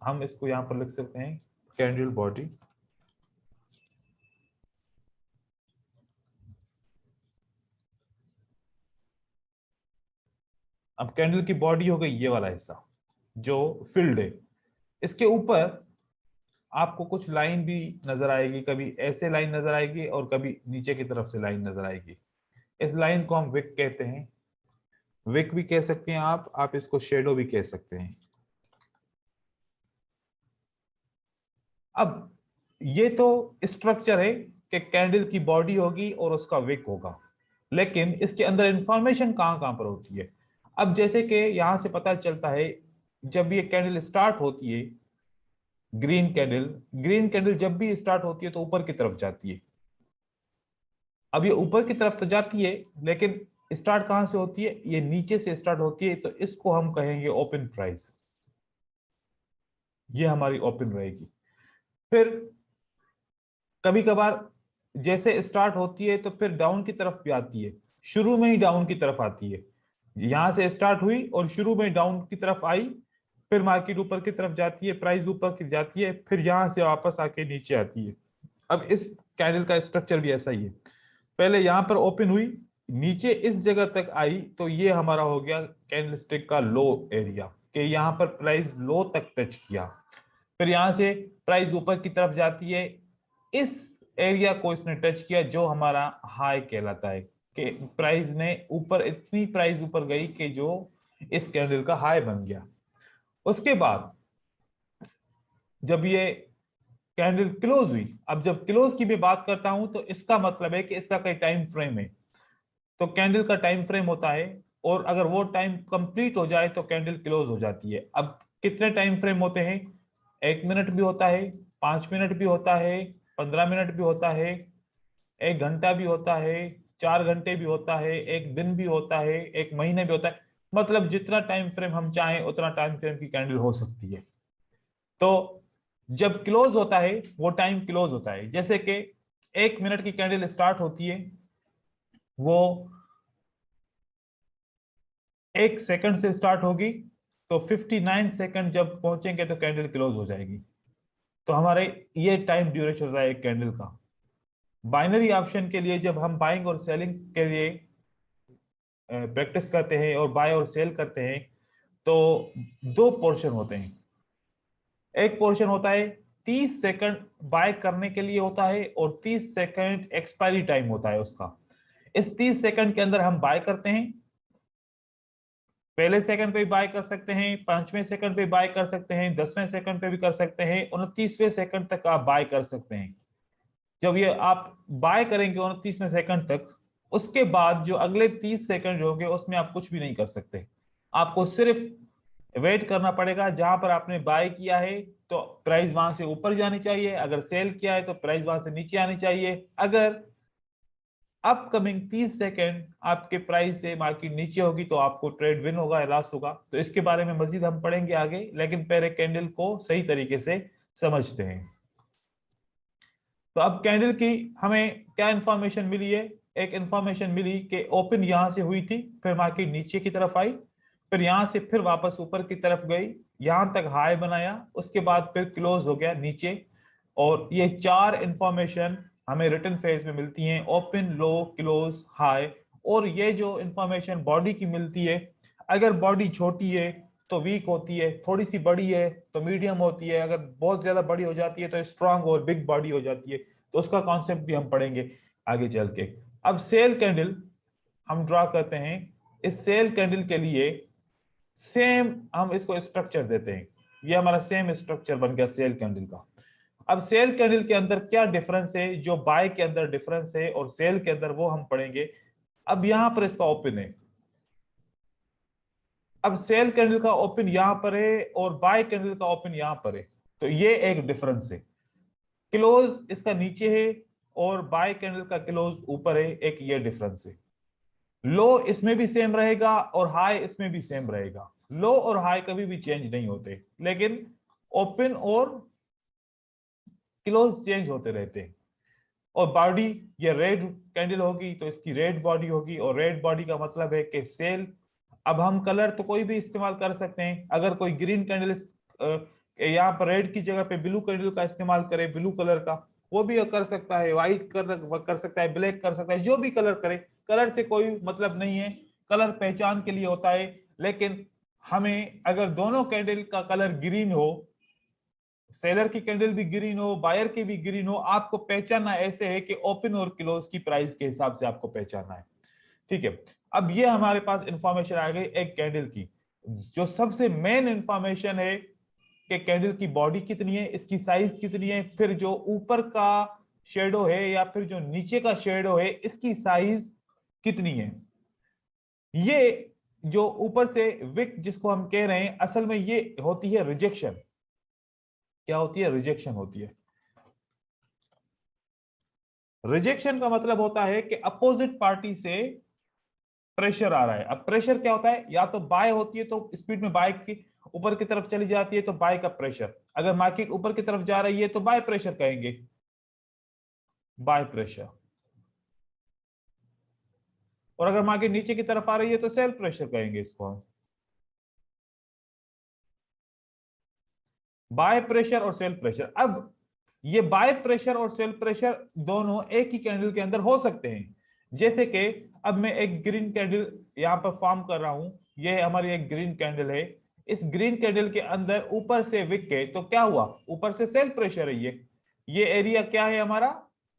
हम इसको यहां पर लिख सकते हैं कैंडल बॉडी। अब कैंडल की बॉडी हो गई ये वाला हिस्सा जो फिल्ड है। इसके ऊपर आपको कुछ लाइन भी नजर आएगी, कभी ऐसे लाइन नजर आएगी और कभी नीचे की तरफ से लाइन नजर आएगी। इस लाइन को हम विक कहते हैं, विक भी कह सकते हैं आप इसको शेडो भी कह सकते हैं। अब ये तो स्ट्रक्चर है कि कैंडल की बॉडी होगी और उसका विक होगा, लेकिन इसके अंदर इंफॉर्मेशन कहां कहां पर होती है। अब जैसे कि यहां से पता चलता है, जब ये कैंडल स्टार्ट होती है, ग्रीन कैंडल, ग्रीन कैंडल जब भी स्टार्ट होती है तो ऊपर की तरफ जाती है। अब ये ऊपर की तरफ तो जाती है, लेकिन स्टार्ट कहां से होती है, ये नीचे से स्टार्ट होती है, तो इसको हम कहेंगे ओपन प्राइस। ये हमारी ओपन रहेगी। फिर कभी कभार जैसे स्टार्ट होती है तो फिर डाउन की तरफ भी आती है, शुरू में ही डाउन की तरफ आती है। यहां से स्टार्ट हुई और शुरू में डाउन की तरफ आई, फिर मार्केट ऊपर की तरफ जाती है, प्राइस ऊपर की जाती है, फिर यहां से वापस आके नीचे आती है। अब इस कैंडल का स्ट्रक्चर भी ऐसा ही है, पहले यहां पर ओपन हुई, नीचे इस जगह तक आई, तो ये हमारा हो गया कैंडलस्टिक का लो एरिया, कि यहां पर प्राइस लो तक टच किया। फिर यहां से प्राइस ऊपर की तरफ जाती है, इस एरिया को इसने टच किया जो हमारा हाई कहलाता है, कि प्राइस ने ऊपर, इतनी प्राइस ऊपर गई कि जो इस कैंडल का हाई बन गया। उसके बाद जब ये कैंडल क्लोज हुई, अब जब क्लोज की मैं बात करता हूं तो इसका मतलब है कि इसका कोई टाइम फ्रेम है, तो कैंडल का टाइम फ्रेम होता है, और अगर वो टाइम कंप्लीट हो जाए तो कैंडल क्लोज हो जाती है। अब कितने टाइम फ्रेम होते हैं, 1 मिनट भी होता है, 5 मिनट भी होता है, 15 मिनट भी होता है, 1 घंटा भी होता है, 4 घंटे भी होता है, 1 दिन भी होता है, 1 महीने भी होता है। मतलब जितना टाइम फ्रेम हम चाहें उतना टाइम फ्रेम की कैंडल हो सकती है। तो जब क्लोज होता है वो टाइम क्लोज होता है, जैसे कि 1 मिनट की कैंडल स्टार्ट होती है, वो 1 सेकंड से स्टार्ट होगी, तो 59 सेकंड जब पहुंचेंगे तो कैंडल क्लोज हो जाएगी। तो हमारे ये टाइम ड्यूरेशन रहा है एक कैंडल का। बाइनरी ऑप्शन के लिए जब हम बाइंग और सेलिंग के लिए प्रैक्टिस करते हैं और बाय और सेल करते हैं, तो 2 पोर्शन होते हैं। एक पोर्शन होता है 30 सेकंड बाय करने के लिए होता है, और 30 सेकंड एक्सपायरी टाइम होता है उसका। इस 30 सेकंड के अंदर हम बाय करते हैं, पहले सेकंड पे भी बाय कर सकते हैं, 5वें सेकंड पे बाय कर सकते हैं, 10वें सेकंड पे भी कर सकते हैं, 29वें सेकंड तक आप बाय कर सकते हैं। जब ये आप बाय करेंगे 29वें सेकंड तक, उसके बाद जो अगले 30 सेकंड होंगे उसमें आप कुछ भी नहीं कर सकते। आपको सिर्फ वेट करना पड़ेगा, जहां पर आपने बाय किया है तो प्राइस वहां से ऊपर जानी चाहिए, अगर सेल किया है तो प्राइस वहां से नीचे आनी चाहिए। अगर अपकमिंग 30 सेकंड आपके प्राइस से मार्केट नीचे होगी तो आपको ट्रेड विन होगा या लॉस होगा। तो इसके बारे में मजीद हम पढ़ेंगे आगे, लेकिन पहले कैंडल को सही तरीके से समझते हैं। तो अब कैंडल की हमें क्या इंफॉर्मेशन मिली है, एक इंफॉर्मेशन मिली कि ओपन यहां से हुई थी, फिर मार्केट नीचे की तरफ आई, फिर यहां से फिर वापस ऊपर की तरफ गई, यहां तक हाई बनाया, उसके बाद फिर क्लोज हो गया नीचे। और ये 4 इंफॉर्मेशन हमें रिटन फेज में मिलती हैं, ओपन, लो, क्लोज, हाई। और ये जो इंफॉर्मेशन बॉडी की मिलती है, अगर बॉडी छोटी है तो वीक होती है, थोड़ी सी बड़ी है तो मीडियम होती है, अगर बहुत ज्यादा बड़ी हो जाती है तो स्ट्रांग और बिग बॉडी हो जाती है। तो उसका कॉन्सेप्ट भी हम पढ़ेंगे आगे चल के। अब सेल कैंडल हम ड्रा करते हैं, इस सेल कैंडल के लिए सेम हम इसको स्ट्रक्चर देते हैं, ये हमारा सेम स्ट्रक्चर बन गया सेल कैंडल का। अब सेल कैंडल के अंदर क्या डिफरेंस है, जो बाय के अंदर डिफरेंस है और सेल के अंदर, वो हम पढ़ेंगे। अब यहां पर इसका ओपन है, अब सेल कैंडल का ओपन यहां पर है और बाय कैंडल का ओपन यहां पर है, तो ये एक डिफरेंस है। क्लोज इसका नीचे है और बाय कैंडल का क्लोज ऊपर है, एक ये डिफरेंस है। लो इसमें भी सेम रहेगा और हाई इसमें भी सेम रहेगा, लो और हाई कभी भी चेंज नहीं होते, लेकिन ओपन और क्लोज चेंज होते रहते हैं। और बॉडी, ये रेड कैंडल होगी तो इसकी रेड बॉडी होगी, और रेड बॉडी का मतलब है कि सेल। अब हम कलर तो कोई भी इस्तेमाल कर सकते हैं, अगर कोई ग्रीन कैंडल यहाँ पर रेड की जगह पे ब्लू कैंडल का इस्तेमाल करे, ब्लू कलर का, वो भी कर सकता है, व्हाइट कर सकता है, ब्लैक कर सकता है, जो भी कलर करे, कलर से कोई मतलब नहीं है, कलर पहचान के लिए होता है। लेकिन हमें अगर दोनों कैंडल का कलर ग्रीन हो, सेलर की कैंडल भी ग्रीन हो, बायर की भी ग्रीन हो, आपको पहचानना ऐसे है कि ओपन और क्लोज की प्राइस के हिसाब से आपको पहचानना है। ठीक है, अब ये हमारे पास इंफॉर्मेशन आ गई एक कैंडल की। जो सबसे मेन इंफॉर्मेशन है कि कैंडल की बॉडी कितनी है, इसकी साइज कितनी है, फिर जो ऊपर का शेडो है या फिर जो नीचे का शेडो है इसकी साइज कितनी है। ये जो ऊपर से विक जिसको हम कह रहे हैं, असल में ये होती है रिजेक्शन। क्या होती है? रिजेक्शन होती है। रिजेक्शन का मतलब होता है कि अपोजिट पार्टी से प्रेशर आ रहा है। अब प्रेशर क्या होता है? या तो बाय होती है तो स्पीड में बाय की ऊपर की तरफ चली जाती है तो बाय का प्रेशर, अगर मार्केट ऊपर की तरफ जा रही है तो बाय प्रेशर कहेंगे, बाय प्रेशर। और अगर मार्केट नीचे की तरफ आ रही है तो सेल प्रेशर कहेंगे इसको हम। बाय प्रेशर और सेल प्रेशर। अब ये बाय प्रेशर और सेल प्रेशर दोनों एक ही कैंडल के अंदर हो सकते हैं। जैसे कि अब मैं एक ग्रीन कैंडल यहां पर फॉर्म कर रहा हूं, ये हमारी एक ग्रीन कैंडल है। इस ग्रीन कैंडल के अंदर ऊपर से विक है तो क्या हुआ? ऊपर से सेल प्रेशर है। ये एरिया क्या है हमारा?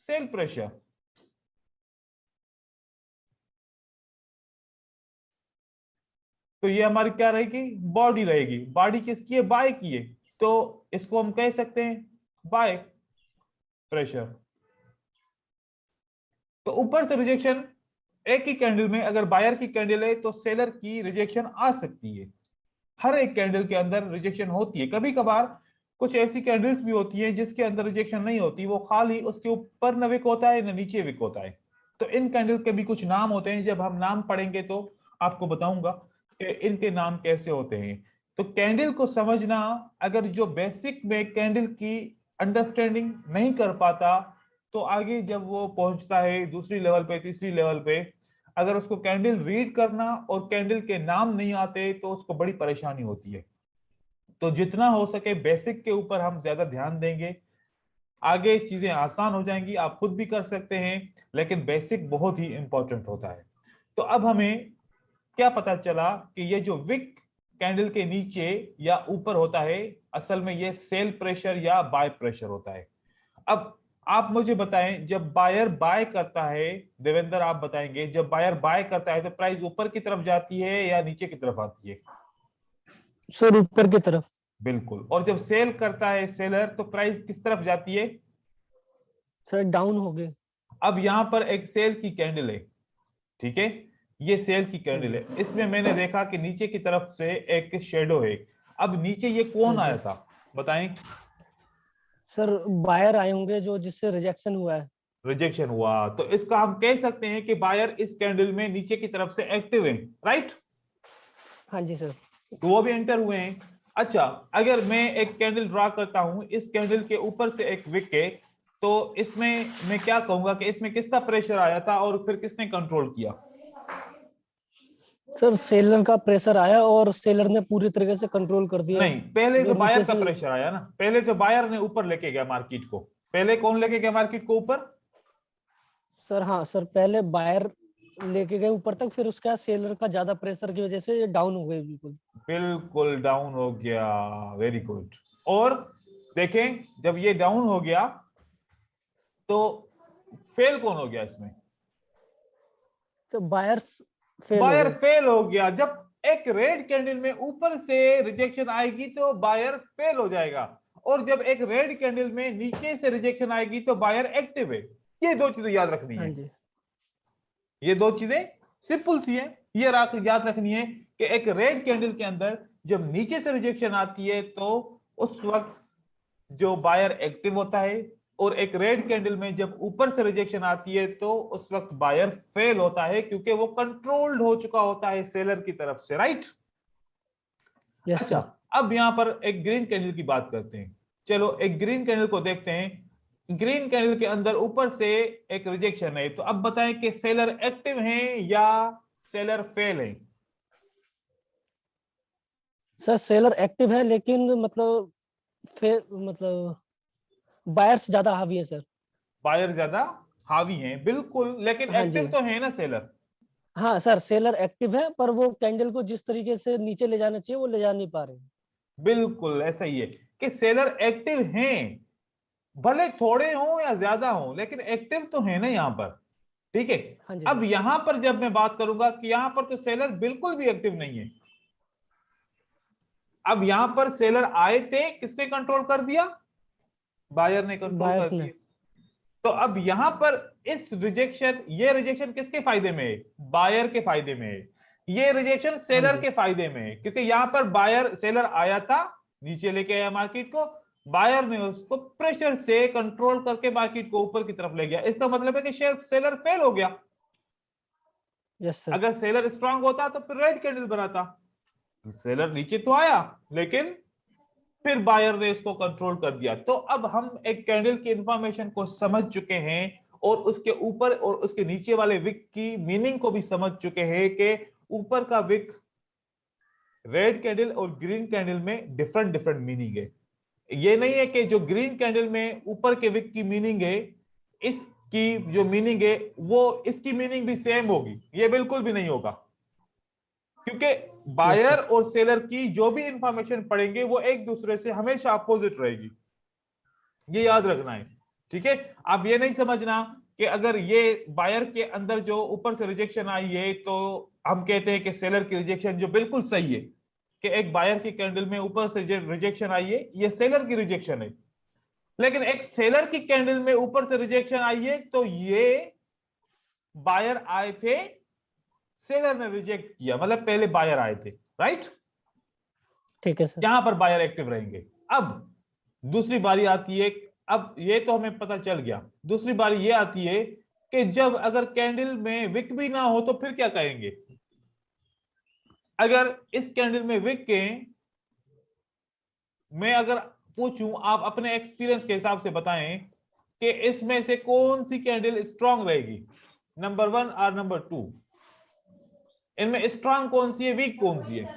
Cell pressure. तो ये हमारी क्या रहेगी? बॉडी रहेगी। बॉडी किसकी है? बाय की है। तो इसको हम कह सकते हैं बाय प्रेशर। तो ऊपर से रिजेक्शन एक ही कैंडल में, अगर बायर की कैंडल है तो सेलर की रिजेक्शन आ सकती है। हर एक कैंडल के अंदर रिजेक्शन होती है। कभी कभार कुछ ऐसी कैंडल्स भी होती है जिसके अंदर रिजेक्शन नहीं होती, वो खाली उसके ऊपर न विक होता है न नीचे विक होता है। तो इन कैंडल के भी कुछ नाम होते हैं, जब हम नाम पढ़ेंगे तो आपको बताऊंगा कि इनके नाम कैसे होते हैं। तो कैंडल को समझना, अगर जो बेसिक में कैंडल की अंडरस्टैंडिंग नहीं कर पाता तो आगे जब वो पहुंचता है दूसरी लेवल पे, तीसरी लेवल पे, अगर उसको कैंडल रीड करना और कैंडल के नाम नहीं आते तो उसको बड़ी परेशानी होती है। तो जितना हो सके बेसिक के ऊपर हम ज्यादा ध्यान देंगे, आगे चीजें आसान हो जाएंगी, आप खुद भी कर सकते हैं। लेकिन बेसिक बहुत ही इंपॉर्टेंट होता है। तो अब हमें क्या पता चला कि ये जो विक कैंडल के नीचे या ऊपर होता है, असल में ये सेल प्रेशर या बाय प्रेशर होता है। अब आप मुझे बताएं, जब बायर बाय करता है, देवेंद्र आप बताएंगे, जब बायर बाय करता है तो प्राइस ऊपर की तरफ जाती है या नीचे की तरफ आती है? सर ऊपर की तरफ। बिल्कुल। और जब सेल करता है सेलर तो प्राइस किस तरफ जाती है? सर डाउन हो गए। अब यहां पर एक सेल की कैंडल है, ठीक है, ये सेल की हाँ कैंडल जी। है। इसमें मैंने देखा कि नीचे की तरफ से एक शेडो है। अब नीचे ये हाँ कौन आया जी। था? बताएं। सर बायर आए होंगे जो जिससे रिजेक्शन हुआ है। रिजेक्शन हुआ, तो इसका हम कह सकते हैं कि बायर इस कैंडल में नीचे की तरफ से एक्टिव है, राइट? हाँ जी सर। तो वो भी एंटर हुए हैं। अच्छा, अगर मैं एक कैंडल ड्रा करता हूं, इस कैंडल के ऊपर से एक विक है, तो इसमें मैं क्या कहूंगा कि इसमें किसका प्रेशर आया था और फिर किसने कंट्रोल किया? सर सेलर का प्रेशर आया और सेलर ने पूरी तरीके से कंट्रोल कर दिया। नहीं, पहले जो तो बायर नीचे का से। प्रेशर आया ना। पहले तो बायर ने ऊपर लेके गया मार्केट को। पहले कौन लेके गया मार्केट को ऊपर? सर हाँ सर, पहले बायर लेके गए ऊपर तक, फिर उसका सेलर का ज्यादा प्रेशर की वजह से डाउन हो गए बिल्कुल। बिल्कुल डाउन हो गया। Very good. और देखें, जब ये डाउन हो गया तो फेल कौन हो गया इसमें? तो बायर्स फेल हो बायर गए। फेल हो गया। जब एक रेड कैंडल में ऊपर से रिजेक्शन आएगी तो बायर फेल हो जाएगा, और जब एक रेड कैंडल में नीचे से रिजेक्शन आएगी तो बायर एक्टिव है। ये दो चीजें याद रखनी हाँ है। जी। ये दो चीजें सिंपल सी है, ये याद रखनी है कि एक रेड कैंडल के अंदर जब नीचे से रिजेक्शन आती है तो उस वक्त जो बायर एक्टिव होता है, और एक रेड कैंडल में जब ऊपर से रिजेक्शन आती है तो उस वक्त बायर फेल होता है, क्योंकि वो कंट्रोल्ड हो चुका होता है सेलर की तरफ से, राइट? यस अच्छा, सर। अब यहां पर एक ग्रीन कैंडल की बात करते हैं। चलो एक ग्रीन कैंडल को देखते हैं। ग्रीन कैंडल के अंदर ऊपर से एक रिजेक्शन है, तो अब बताएं कि सेलर एक्टिव है या सेलर फेल है? सर सेलर एक्टिव है, लेकिन मतलब फिर मतलब बायर्स ज्यादा हावी है सर। बायर ज्यादा हावी हैं, बिल्कुल, लेकिन हाँ जी। एक्टिव तो है ना सेलर। हाँ सर, सेलर एक्टिव है, पर वो कैंडल को जिस तरीके से नीचे ले जाना चाहिए वो ले जा नहीं पा रहे हैं। बिल्कुल ऐसा ही है कि सेलर एक्टिव हैं, भले थोड़े हों या ज्यादा हों, लेकिन एक्टिव तो है ना यहां पर। ठीक है। हाँ जी अब सर। यहां पर जब मैं बात करूंगा कि यहां पर तो सेलर बिल्कुल भी एक्टिव नहीं है। अब यहां पर सेलर आए थे, किसने कंट्रोल कर दिया? बायर ने कंट्रोल कर बायर्स ने। दिया। तो अब यहां पर इस रिजेक्शन, ये रिजेक्शन किसके फायदे में है? बायर के फायदे में है। ये रिजेक्शन हाँ सेलर जी। के फायदे में है, क्योंकि यहां पर बायर, सेलर आया था, नीचे लेके आया मार्केट को, बायर ने उसको प्रेशर से कंट्रोल करके मार्केट को ऊपर की तरफ ले गया। इसका मतलब है कि सेलर फेल हो गया। Yes sir. अगर सेलर स्ट्रांग होता तो फिर रेड कैंडल बनाता। सेलर नीचे तो आया, लेकिन फिर बायर ने इसको कंट्रोल कर दिया। तो अब हम एक कैंडल की इंफॉर्मेशन को समझ चुके हैं, और उसके ऊपर और उसके नीचे वाले विक की मीनिंग को भी समझ चुके हैं कि ऊपर का विक रेड कैंडल और ग्रीन कैंडल में डिफरेंट डिफरेंट मीनिंग है। ये नहीं है कि जो ग्रीन कैंडल में ऊपर के विक की मीनिंग है, इसकी जो मीनिंग है वो इसकी मीनिंग भी सेम होगी, ये बिल्कुल भी नहीं होगा। क्योंकि यस बायर सर। और सेलर की जो भी इंफॉर्मेशन पढ़ेंगे वो एक दूसरे से हमेशा अपोजिट रहेगी, ये याद रखना है। ठीक है। आप ये नहीं समझना कि अगर ये बायर के अंदर जो ऊपर से रिजेक्शन आई है तो हम कहते हैं कि सेलर की रिजेक्शन जो बिल्कुल सही है, कि एक बायर की कैंडल में ऊपर से रिजेक्शन आई है, ये सेलर की रिजेक्शन है। लेकिन एक सेलर की कैंडल में ऊपर से रिजेक्शन आई है तो ये बायर आए थे, सेलर ने रिजेक्ट किया, मतलब पहले बायर आए थे, राइट। ठीक है सर। यहां पर बायर एक्टिव रहेंगे। अब दूसरी बारी आती है, अब ये तो हमें पता चल गया। दूसरी बारी ये आती है कि जब अगर कैंडल में विक भी ना हो तो फिर क्या कहेंगे? अगर इस कैंडल में विक के, मैं अगर पूछूं, आप अपने एक्सपीरियंस के हिसाब से बताएं कि इसमें से कौन सी कैंडल स्ट्रांग रहेगी, नंबर 1 और नंबर 2? इनमें स्ट्रांग कौन सी है, वीक कौन सी है?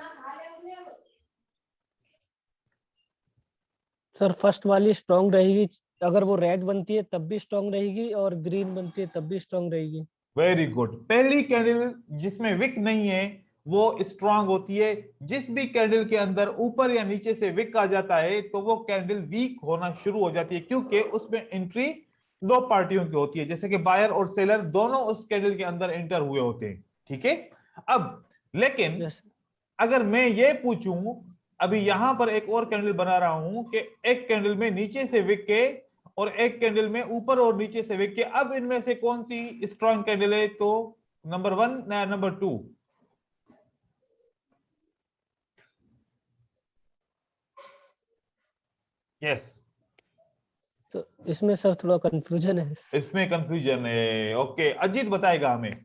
सर फर्स्ट वाली स्ट्रांग रहेगी, अगर वो रेड बनती है तब भी स्ट्रांग रहेगी, और ग्रीन बनती है तब भी स्ट्रांग रहेगी। Very good. पहली कैंडल जिसमें विक नहीं है वो स्ट्रांग होती है। जिस भी कैंडल के अंदर ऊपर या नीचे से विक आ जाता है तो वो कैंडल वीक होना शुरू हो जाती है, क्योंकि उसमें एंट्री दो पार्टियों की होती है, जैसे कि बायर और सेलर दोनों उस कैंडल के अंदर एंटर हुए होते हैं। ठीक है। अब लेकिन यस। अगर मैं ये पूछूं, अभी यहां पर एक और कैंडल बना रहा हूं कि एक कैंडल में नीचे से विक के और एक कैंडल में ऊपर और नीचे से विक के, अब इनमें से कौन सी स्ट्रांग कैंडल है? तो नंबर 1 या नंबर 2? यस। तो इसमें सर थोड़ा कंफ्यूजन है। इसमें कंफ्यूजन है, ओके, अजीत बताएगा हमें।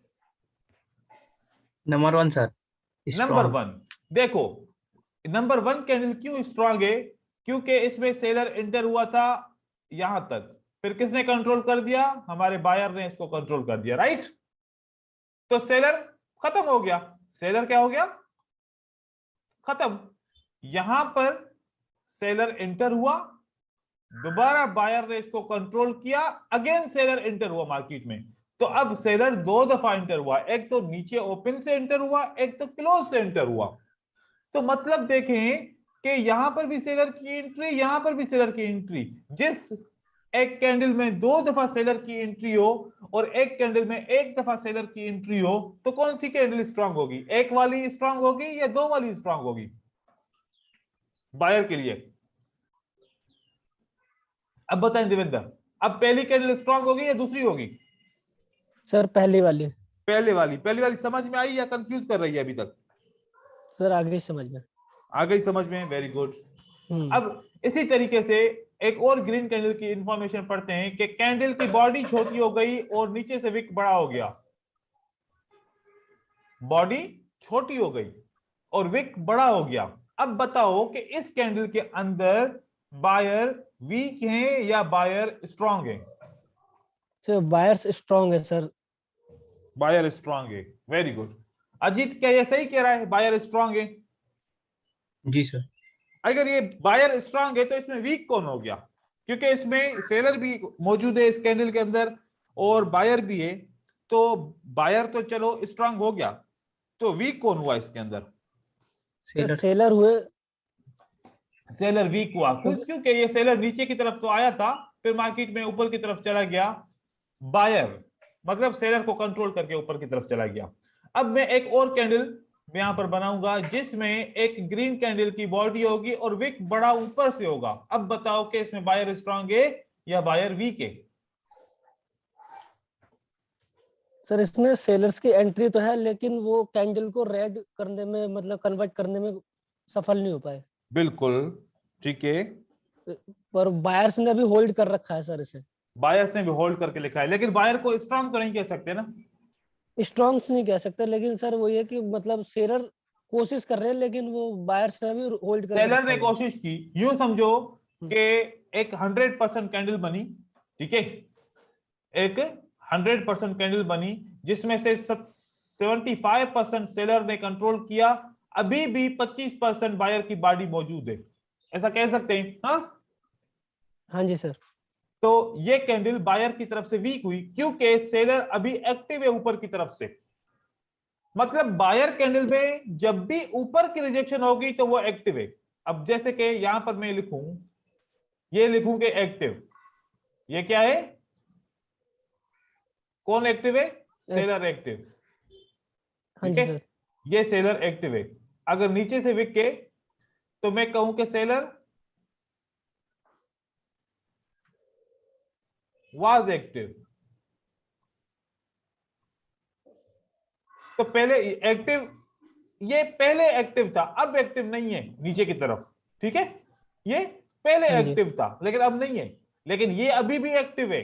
Number 1 sir, number strong. 1। देखो, नंबर 1 कैंडल क्यों स्ट्रांग है? क्योंकि इसमें सेलर एंटर हुआ था यहां तक, फिर किसने कंट्रोल कर दिया? हमारे बायर ने इसको कंट्रोल कर दिया, राइट। तो सेलर खत्म हो गया। सेलर क्या हो गया? खत्म। यहां पर सेलर एंटर हुआ, दोबारा बायर ने इसको कंट्रोल किया, अगेन सेलर एंटर हुआ मार्केट में। तो अब सेलर दो दफा एंटर हुआ, एक तो नीचे ओपन से एंटर हुआ, एक तो क्लोज से एंटर हुआ। तो मतलब देखें कि यहां पर भी सेलर की एंट्री, यहां पर भी सेलर की एंट्री। जिस एक कैंडल में दो दफा सेलर की एंट्री हो और एक कैंडल में एक दफा सेलर की एंट्री हो, तो कौन सी कैंडल स्ट्रांग होगी? एक वाली स्ट्रांग होगी या दो वाली स्ट्रांग होगी बायर के लिए? अब बताएं देवेंद्र, अब पहली कैंडल स्ट्रांग होगी या दूसरी होगी? सर पहली वाली। पहले वाली। पहली वाली समझ में आई या कंफ्यूज कर रही है अभी तक? सर आगे समझ में। आ गई समझ में, वेरी गुड। हम्म। अब इसी तरीके से एक और ग्रीन कैंडल की इंफॉर्मेशन पढ़ते हैं कि कैंडल की बॉडी छोटी हो गई और नीचे से विक बड़ा हो गया। बॉडी छोटी हो गई और विक बड़ा हो गया। अब बताओ कि इस कैंडल के अंदर बायर वीक हैं या बायर स्ट्रांग है? सर बायर्स स्ट्रांग है सर। बायर स्ट्रांग है, वेरी गुड। अजीत क्या ये सही कह रहा है, बायर स्ट्रांग है? जी सर। अगर ये बायर स्ट्रांग है तो इसमें वीक कौन हो गया? क्योंकि इसमें सेलर भी मौजूद है इस कैंडल के अंदर और बायर भी है, तो बायर तो चलो स्ट्रांग हो गया, तो वीक कौन हुआ इसके अंदर? सर सेलर हुए, सेलर वीक हुआ क्योंकि क्योंकि ये सेलर नीचे की तरफ तो आया था, फिर मार्केट में ऊपर की तरफ चला गया, बायर मतलब सेलर को कंट्रोल करके ऊपर की तरफ चला गया। अब मैं एक और कैंडल मैं यहां पर बनाऊंगा जिसमें एक ग्रीन कैंडल की बॉडी होगी और विक बड़ा ऊपर से होगा। अब बताओ कि इसमें बायर स्ट्रांग है या बायर वीक है? सर इसमें सेलर्स की एंट्री तो है, लेकिन वो कैंडल को रेड करने में, मतलब कन्वर्ट करने में सफल नहीं हो पाए। बिल्कुल ठीक है, पर बायर्स ने अभी होल्ड कर रखा है सर इसे। बायर्स ने भी होल्ड करके लिखा है, लेकिन बायर को स्ट्रांग तो नहीं कह सकते ना। स्ट्रॉन्ग्स नहीं कह सकते, लेकिन सर वो ये कि मतलब सेलर कोशिश कर रहे हैं, लेकिन वो बायर्स ने भी होल्ड करके सेलर रखा ने हुआ है। कोशिश की, यूं समझो कि एक 100% कैंडल बनी, ठीक है, एक 100% कैंडल बनी जिसमें से 75% सेलर ने कंट्रोल किया, अभी भी 25% बायर की बॉडी मौजूद है, ऐसा कह सकते हैं। हाँ, हाँ जी सर। तो ये कैंडल बायर की तरफ से वीक हुई क्योंकि सेलर अभी एक्टिव है ऊपर की तरफ से। मतलब बायर कैंडल में जब भी ऊपर की रिजेक्शन होगी तो वो एक्टिव है। अब जैसे कि यहां पर मैं लिखूं, ये लिखूं कि एक्टिव, ये क्या है, कौन एक्टिव है? सेलर एक्टिव, हाँ ठीक जी है, सर। ये सेलर एक्टिव है। अगर नीचे से विक के तो मैं कहूं कि सेलर वाज एक्टिव। तो पहले एक्टिव, ये पहले एक्टिव था, अब एक्टिव नहीं है नीचे की तरफ, ठीक है, ये पहले हाँ जी। एक्टिव था लेकिन अब नहीं है, लेकिन ये अभी भी एक्टिव है।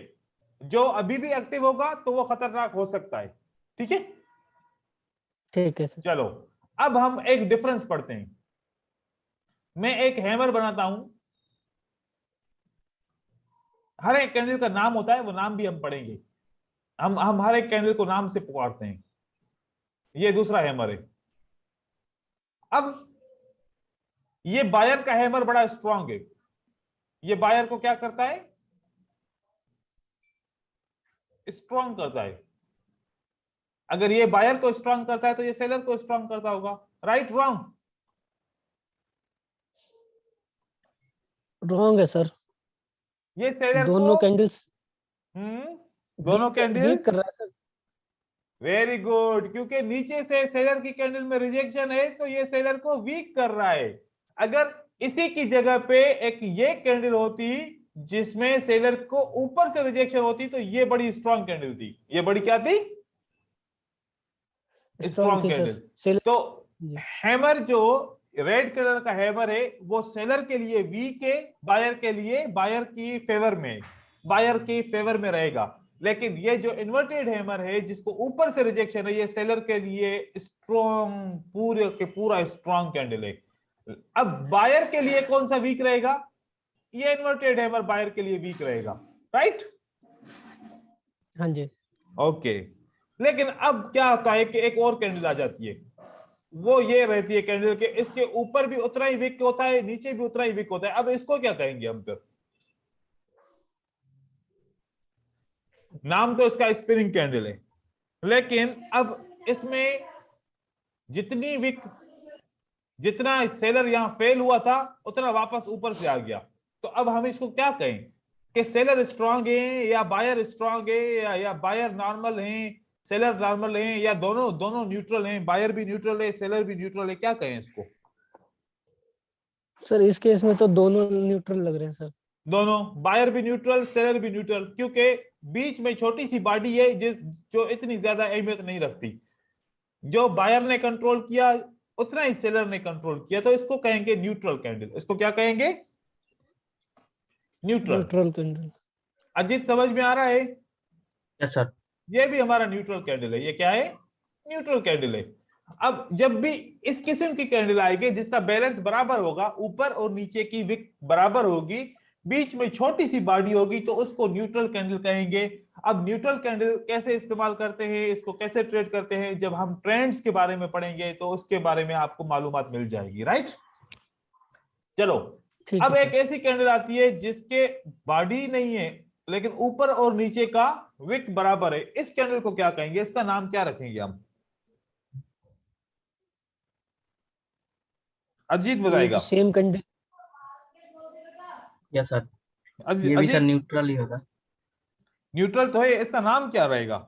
जो अभी भी एक्टिव होगा तो वो खतरनाक हो सकता है, ठीक है। ठीक है सर। चलो, अब हम एक डिफरेंस पढ़ते हैं। मैं एक हैमर बनाता हूं, हर एक कैंडल का नाम होता है, वो नाम भी हम पढ़ेंगे। हम हर एक कैंडल को नाम से पुकारते हैं। ये दूसरा हैमर है। अब ये बायर का हैमर बड़ा स्ट्रांग है, ये बायर को क्या करता है, स्ट्रांग करता है। अगर ये बायर को स्ट्रांग करता है तो ये सेलर को स्ट्रांग करता होगा, राइट रॉन्ग? रॉन्ग है सर। ये सेलर को, दोनों कैंडल्स दोनों वीक कैंडल्स, कर रहा है सर। वेरी गुड, क्योंकि नीचे से सेलर की कैंडल में रिजेक्शन है तो ये सेलर को वीक कर रहा है। अगर इसी की जगह पे एक ये कैंडल होती जिसमें सेलर को ऊपर से रिजेक्शन होती तो ये बड़ी स्ट्रांग कैंडल थी। ये बड़ी क्या थी? स्ट्रॉन्ग स्ट्रांग थी सर कैंडल। सेलर तो जी। हैमर जो रेड कलर का हैमर है वो सेलर के लिए वीक है, बायर के लिए, बायर की फेवर में, बायर की फेवर में रहेगा। लेकिन ये जो इन्वर्टेड हैमर है जिसको ऊपर से रिजेक्शन है, ये सेलर के लिए स्ट्रॉन्ग, पूरे के पूरा स्ट्रॉन्ग कैंडल है। अब बायर के लिए कौन सा वीक रहेगा? ये इन्वर्टेड हैमर बायर के लिए वीक रहेगा, राइट? हाँ जी। ओके। लेकिन अब क्या होता है कि एक और कैंडल आ जाती है, वो ये रहती है कैंडल के इसके ऊपर भी उतना ही विक होता है, नीचे भी उतना ही विक होता है। अब इसको क्या कहेंगे हम फिर? नाम तो इसका स्पिनिंग कैंडल है, लेकिन अब इसमें जितनी विक, जितना सेलर यहां फेल हुआ था उतना वापस ऊपर से आ गया। तो अब हम इसको क्या कहें कि सेलर स्ट्रांग है या बायर स्ट्रांग है, या बायर नॉर्मल है, सेलर नॉर्मल है, या दोनों दोनों न्यूट्रल हैं, बायर भी न्यूट्रल है, सेलर भी न्यूट्रल है, क्या कहें इसको? सर इस केस में तो दोनों न्यूट्रल लग रहे हैं सर। दोनों, बायर भी न्यूट्रल, सेलर भी न्यूट्रल, क्योंकि बीच में छोटी सी बॉडी है जो इतनी ज्यादा अहमियत नहीं रखती। जो बायर ने कंट्रोल किया उतना ही सेलर ने कंट्रोल किया, तो इसको कहेंगे न्यूट्रल कैंडल। इसको क्या कहेंगे? न्यूट्रल। Neutral candle. अजीत समझ में आ रहा है? Yes sir. ये भी हमारा न्यूट्रल कैंडल है। ये क्या है? न्यूट्रल कैंडल है। अब जब भी इस किस्म की कैंडल आएगी जिसका बैलेंस बराबर होगा, ऊपर और नीचे की विक बराबर होगी, बीच में छोटी सी बॉडी होगी, तो उसको न्यूट्रल कैंडल कहेंगे। अब न्यूट्रल कैंडल कैसे इस्तेमाल करते हैं, इसको कैसे ट्रेड करते हैं, जब हम ट्रेंड्स के बारे में पढ़ेंगे तो उसके बारे में आपको मालूमात मिल जाएगी, राइट? चलो ठीक अब है एक सर। ऐसी कैंडल आती है जिसके बॉडी नहीं है लेकिन ऊपर और नीचे का विक बराबर है, इस कैंडल को क्या कहेंगे, इसका नाम क्या रखेंगे हम? अजीत ये जो बताएगा। Same condition. यस सर, ये भी सर अजीत, न्यूट्रल ही होगा। न्यूट्रल तो है, इसका नाम क्या रहेगा?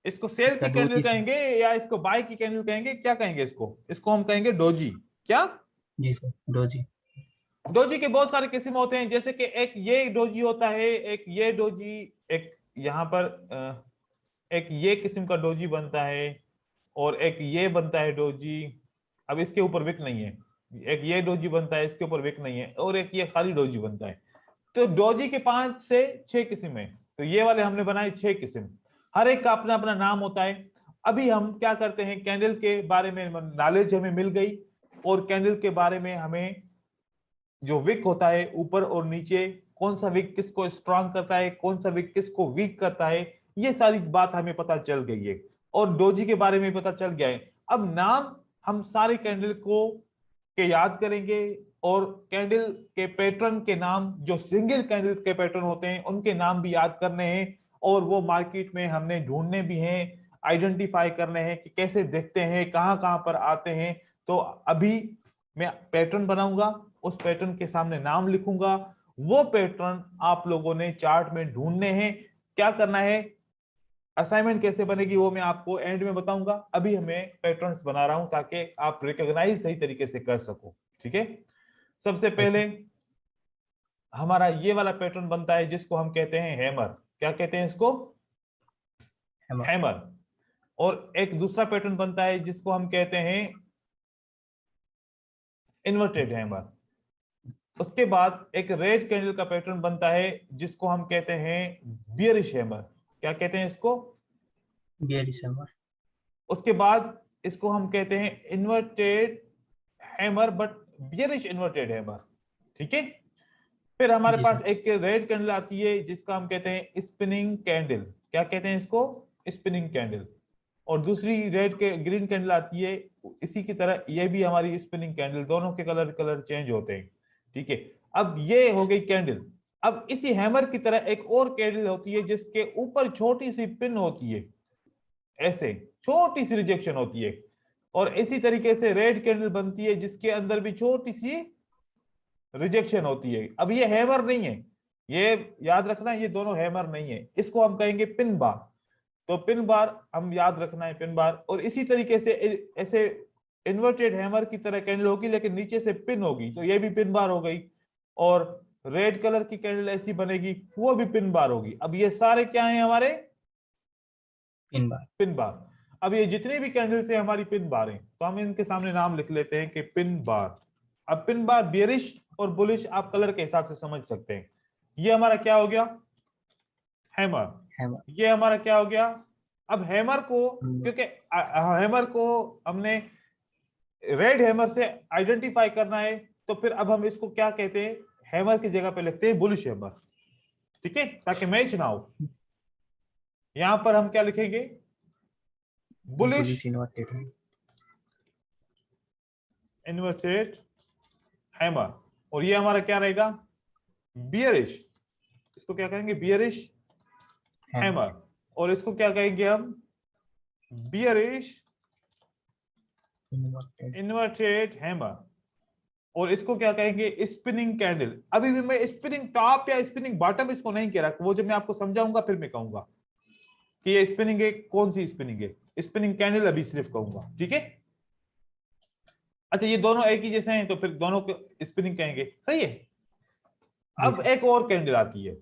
इसको सेल इसका की कैंडल डोजी सर। कहेंगे या इसको बाय की कैंडल कहेंगे, क्या कहेंगे इसको? इसको हम कहेंगे डोजी। क्या? जी सर, डोजी। डोजी के बहुत सारे किस्म होते हैं, जैसे कि एक ये डोजी होता है, एक ये डोजी, एक यहाँ पर एक ये किस्म का डोजी बनता है, और एक ये बनता है डोजी। अब इसके ऊपर विक नहीं है। एक ये डोजी बनता है, इसके ऊपर विक नहीं है, और एक ये खाली डोजी बनता है। तो डोजी के 5 से 6 किस्म है। तो ये वाले हमने बनाए 6 किस्म, हर एक का अपना अपना नाम होता है। अभी हम क्या करते हैं, कैंडल के बारे में नॉलेज हमें मिल गई, और कैंडल के बारे में हमें जो विक होता है ऊपर और नीचे, कौन सा विक किसको स्ट्रांग करता है, कौन सा विक किसको वीक करता है, ये सारी बात हमें पता चल गई है, और डोजी के बारे में पता चल गया है। अब नाम हम सारे कैंडल को के याद करेंगे, और कैंडल के पैटर्न के नाम, जो सिंगल कैंडल के पैटर्न होते हैं उनके नाम भी याद करने हैं, और वो मार्केट में हमने ढूंढने भी हैं, आइडेंटिफाई करने हैं कि कैसे दिखते हैं, कहां कहां पर आते हैं। तो अभी मैं पैटर्न बनाऊंगा, उस पैटर्न के सामने नाम लिखूंगा, वो पैटर्न आप लोगों ने चार्ट में ढूंढने हैं। क्या करना है, असाइनमेंट कैसे बनेगी वो मैं आपको एंड में बताऊंगा। अभी हमें पैटर्न्स बना रहा हूं ताकि आप रिकॉग्नाइज सही तरीके से कर सको। ठीक है, सबसे पहले हमारा ये वाला पैटर्न बनता है जिसको हम कहते हैं हैमर। क्या कहते हैं इसको? हैमर। और एक दूसरा पैटर्न बनता है जिसको हम कहते हैं इन्वर्टेड हैमर। उसके बाद एक रेड कैंडल का पैटर्न बनता है जिसको हम कहते हैं बियरिश हैमर। क्या कहते हैं इसको? Bearish hammer. उसके बाद इसको हम कहते हैं inverted hammer, but bearish inverted hammer. ठीक है, फिर हमारे जी पास सर। एक रेड कैंडल आती है जिसका हम कहते हैं स्पिनिंग कैंडल। क्या कहते हैं इसको? Spinning candle. और दूसरी रेड के ग्रीन कैंडल आती है, इसी की तरह ये भी हमारी स्पिनिंग कैंडल, दोनों के कलर कलर चेंज होते हैं। ठीक है, अब ये हो गई कैंडल। अब इसी हैमर की तरह एक और कैंडल होती है जिसके ऊपर छोटी सी पिन होती है, ऐसे छोटी सी रिजेक्शन होती है, और इसी तरीके से रेड कैंडल बनती है जिसके अंदर भी छोटी सी रिजेक्शन होती है। अब ये हैमर नहीं है, ये याद रखना, ये दोनों हैमर नहीं है, इसको हम कहेंगे पिन बार। तो पिन बार हम याद रखना है, पिन बार। और इसी तरीके से ऐसे इन्वर्टेड हैमर की तरह कैंडल होगी लेकिन नीचे से पिन होगी, तो ये भी पिन बार हो गई। और रेड कलर की कैंडल ऐसी बनेगी, वो भी पिन बार होगी। अब ये सारे क्या हैं हमारे? Pin bar. Pin bar. अब ये जितने भी कैंडल से हमारी पिन बार हैं, तो हम इनके सामने नाम लिख लेते हैं कि पिन बार। अब पिन बार बियरिश और बुलिश आप कलर के हिसाब से समझ सकते हैं। ये हमारा क्या हो गया? हैमर। हैमर। ये हमारा क्या हो गया? अब हैमर को, क्योंकि हैमर को हमने रेड हैमर से आइडेंटिफाई करना है, तो फिर अब हम इसको क्या कहते हैं, हैमर की जगह पे लिखते हैं बुलिश हैमर। ठीक है, ताकि मैच ना हो। यहां पर हम क्या लिखेंगे? बुलिश बुलिश इन्वर्टेड है। Inverted hammer. और ये हमारा क्या रहेगा? बियरिश। इसको क्या कहेंगे? Bearish hammer. और इसको क्या कहेंगे हम? Bearish inverted hammer. और इसको क्या कहेंगे? Spinning candle. अभी भी मैं स्पिनिंग टॉप या स्पिनिंग बॉटम इसको नहीं कह रहा, वो जब मैं आपको समझाऊंगा फिर मैं कहूंगा कि ये स्पिनिंग है, कौन सी स्पिनिंग है। स्पिनिंग कैंडल अभी सिर्फ कहूंगा। ठीक है, अच्छा ये दोनों एक ही जैसे हैं तो फिर दोनों को स्पिनिंग कहेंगे, सही है। अब एक और कैंडल आती है,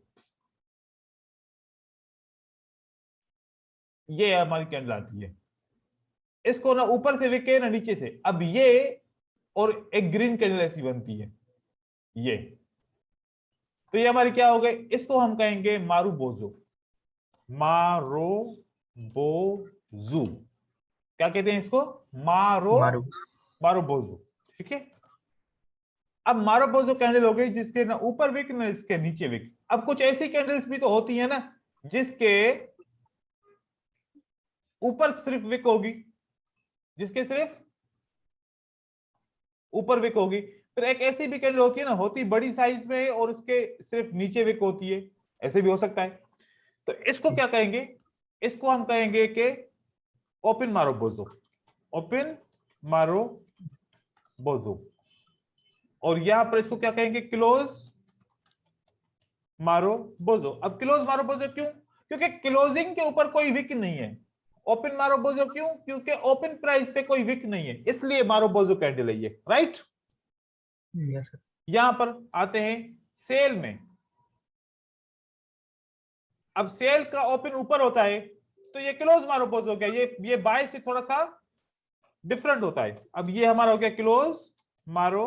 ये हमारी कैंडल आती है, इसको ना ऊपर से विके ना नीचे से। अब ये और एक ग्रीन कैंडल ऐसी बनती है, ये, तो ये हमारी क्या हो गई? इसको हम कहेंगे मारू बोजो। मारो बोजू। क्या कहते हैं इसको? मारो मारू। मारो बोजो। ठीक है, अब मारो बोजो कैंडल हो गई जिसके ना ऊपर विक ना इसके नीचे विक। अब कुछ ऐसी कैंडल्स भी तो होती है ना जिसके ऊपर सिर्फ विक होगी, जिसके सिर्फ ऊपर विक होगी। फिर एक ऐसी भी कैंडल होती है ना, होती बड़ी साइज में है और उसके सिर्फ नीचे विक होती है, ऐसे भी हो सकता है। तो इसको क्या कहेंगे, इसको हम कहेंगे कि ओपन मारो बोजो, ओपन मारो बोजो। और यहां पर इसको क्या कहेंगे, क्लोज मारो बोजो। अब क्लोज मारो बोजो क्यों, क्योंकि क्लोजिंग के ऊपर कोई विक नहीं है। ओपन मारो बोजो क्यों, क्योंकि ओपन प्राइस पे कोई विक नहीं है, इसलिए मारो बोजो कैंडल है ये, राइट। Yes sir. यहां पर आते हैं सेल में। अब सेल का ओपन ऊपर होता है तो ये क्लोज मारो बोज हो गया, ये बाय से थोड़ा सा डिफरेंट होता है। अब ये हमारा हो गया क्लोज मारो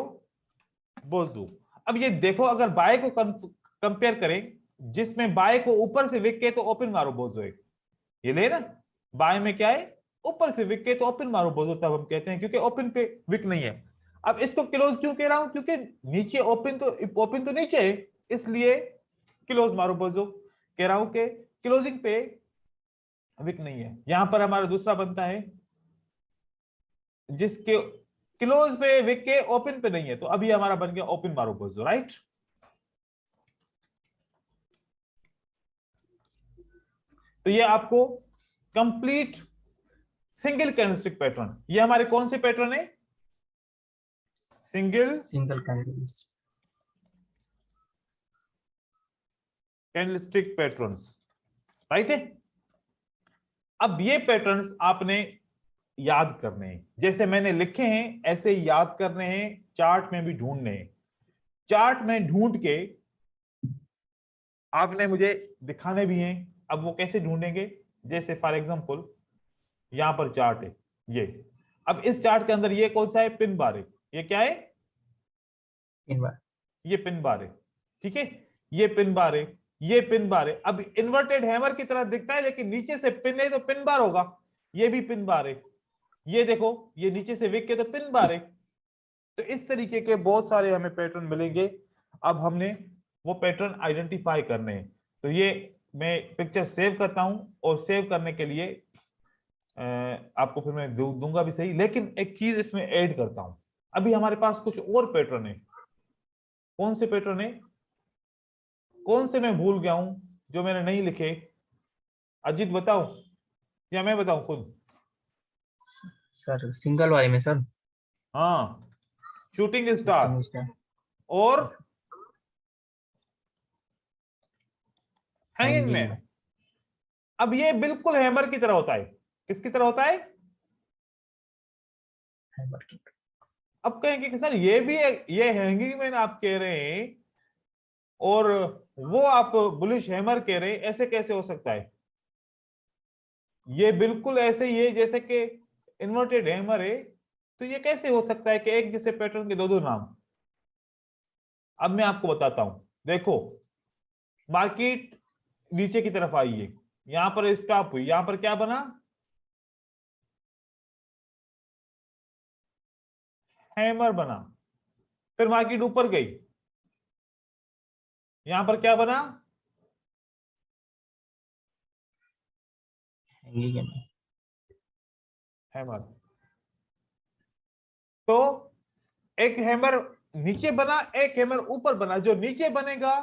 बोजू। अब ये देखो, अगर बाय को कंपेयर करें, जिसमें बाय को ऊपर से विक के तो ओपन मारो बोजो है, ये ले ना, बाय में क्या है, ऊपर से विक के तो ओपन मारो बोजो, तब हम कहते हैं, क्योंकि ओपन पे विक नहीं है। अब इसको क्लोज क्यों कह रहा हूं, क्योंकि नीचे ओपन तो नीचे है, इसलिए क्लोज मारो बोजो कह रहा हूं कि क्लोजिंग पे विक नहीं है। यहां पर हमारा दूसरा बनता है जिसके क्लोज पे विक के ओपन पे नहीं है, तो अभी हमारा बन गया ओपन मारो बोजो, राइट। तो ये आपको कंप्लीट सिंगल कैंडलस्टिक पैटर्न, ये हमारे कौन से पैटर्न है, सिंगल कैंडलस्टिक पैटर्न्स, राइट है। अब ये पैटर्न्स आपने याद करने हैं, जैसे मैंने लिखे हैं ऐसे ही याद करने हैं, चार्ट में भी ढूंढने हैं। चार्ट में ढूंढ के आपने मुझे दिखाने भी हैं। अब वो कैसे ढूंढेंगे, जैसे फॉर एग्जांपल यहां पर चार्ट है ये, अब इस चार्ट के अंदर ये कौन सा है, पिन बार है, ये क्या है, पिन बार, ये पिन बार है, ठीक है, ये पिन बार है, ये पिन बार है। अब इन्वर्टेड हैमर की तरह दिखता है, लेकिन नीचे से पिन है तो पिन बार होगा, ये भी पिन बार है, ये देखो ये नीचे से विक के तो पिन बार है। तो इस तरीके के बहुत सारे हमें पैटर्न मिलेंगे। अब हमने वो पैटर्न आइडेंटिफाई करने हैं। तो ये मैं पिक्चर सेव करता हूं, और सेव करने के लिए आपको फिर मैं दूंगा भी सही, लेकिन एक चीज इसमें ऐड करता हूं। अभी हमारे पास कुछ और पैटर्न है, कौन से पैटर्न है, कौन से मैं भूल गया हूं जो मैंने नहीं लिखे, अजीत बताओ या मैं बताऊं खुद। सर सिंगल वाले में सर, हाँ, शूटिंग स्टार और हैंगिंग मैन। अब ये बिल्कुल हैमर की तरह होता है, किसकी तरह होता है, अब कहेंगे कि सर ये भी ये हैंगिंग मैन आप कह रहे हैं और वो आप बुलिश हैमर कह रहे हैं, ऐसे कैसे हो सकता है। ये बिल्कुल ऐसे ही है जैसे कि इन्वर्टेड हैमर है, तो ये कैसे हो सकता है कि एक जैसे पैटर्न के दो दो नाम। अब मैं आपको बताता हूं, देखो मार्केट नीचे की तरफ आई है, यहां पर स्टॉप हुई, यहां पर क्या बना, हैमर बना, फिर मार्केट ऊपर गई, यहां पर क्या बना, हैमर। तो एक हैमर नीचे बना, एक हैमर ऊपर बना, जो नीचे बनेगा